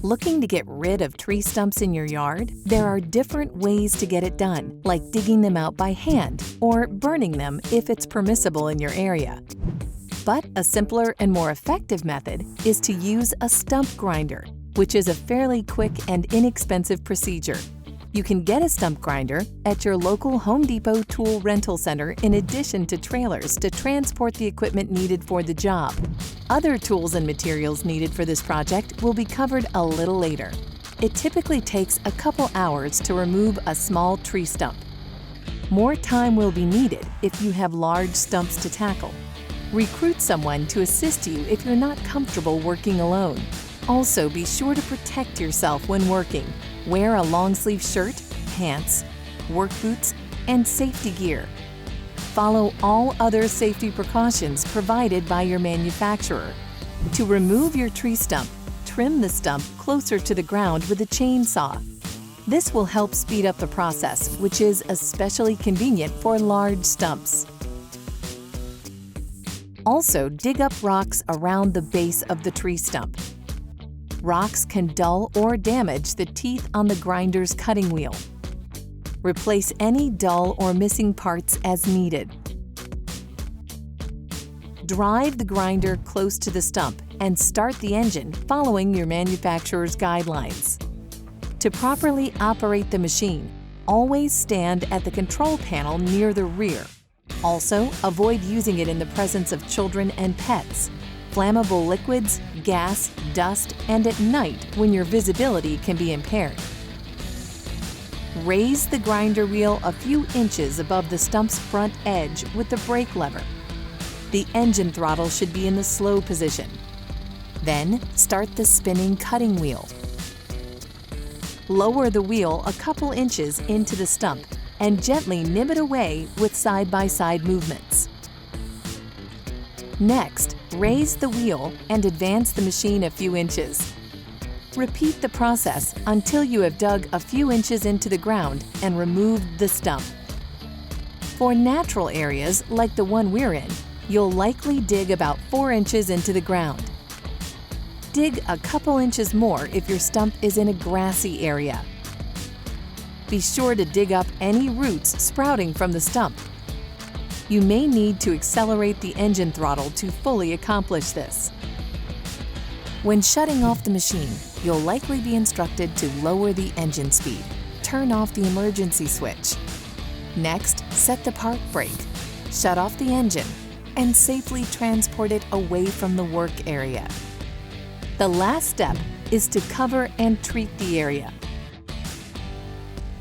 Looking to get rid of tree stumps in your yard? There are different ways to get it done, like digging them out by hand or burning them if it's permissible in your area. But a simpler and more effective method is to use a stump grinder, which is a fairly quick and inexpensive procedure. You can get a stump grinder at your local Home Depot tool rental center in addition to trailers to transport the equipment needed for the job. Other tools and materials needed for this project will be covered a little later. It typically takes a couple hours to remove a small tree stump. More time will be needed if you have large stumps to tackle. Recruit someone to assist you if you're not comfortable working alone. Also, be sure to protect yourself when working. Wear a long-sleeve shirt, pants, work boots, and safety gear. Follow all other safety precautions provided by your manufacturer. To remove your tree stump, trim the stump closer to the ground with a chainsaw. This will help speed up the process, which is especially convenient for large stumps. Also, dig up rocks around the base of the tree stump. Rocks can dull or damage the teeth on the grinder's cutting wheel. Replace any dull or missing parts as needed. Drive the grinder close to the stump and start the engine following your manufacturer's guidelines. To properly operate the machine, always stand at the control panel near the rear. Also, avoid using it in the presence of children and pets. Flammable liquids, gas, dust, and at night when your visibility can be impaired. Raise the grinder wheel a few inches above the stump's front edge with the brake lever. The engine throttle should be in the slow position. Then, start the spinning cutting wheel. Lower the wheel a couple inches into the stump and gently nib it away with side-by-side movements. Next, raise the wheel and advance the machine a few inches. Repeat the process until you have dug a few inches into the ground and removed the stump. For natural areas like the one we're in, you'll likely dig about 4 inches into the ground. Dig a couple inches more if your stump is in a grassy area. Be sure to dig up any roots sprouting from the stump. You may need to accelerate the engine throttle to fully accomplish this. When shutting off the machine, you'll likely be instructed to lower the engine speed. Turn off the emergency switch. Next, set the park brake, shut off the engine, and safely transport it away from the work area. The last step is to cover and treat the area.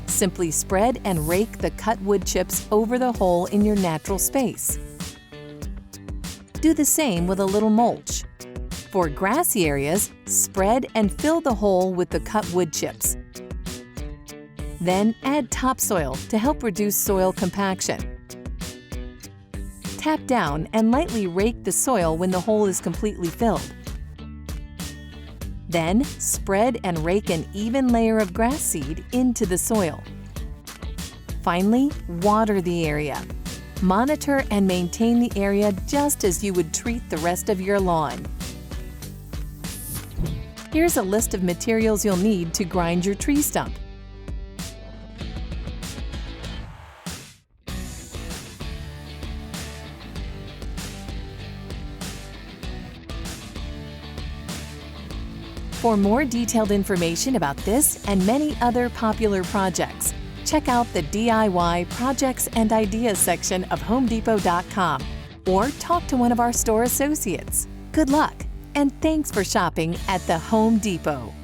Simply spread and rake the cut wood chips over the hole in your natural space. Do the same with a little mulch. For grassy areas, spread and fill the hole with the cut wood chips. Then add topsoil to help reduce soil compaction. Tap down and lightly rake the soil when the hole is completely filled. Then, spread and rake an even layer of grass seed into the soil. Finally, water the area. Monitor and maintain the area just as you would treat the rest of your lawn. Here's a list of materials you'll need to grind your tree stump. For more detailed information about this and many other popular projects, check out the DIY Projects and Ideas section of HomeDepot.com or talk to one of our store associates. Good luck, and thanks for shopping at the Home Depot.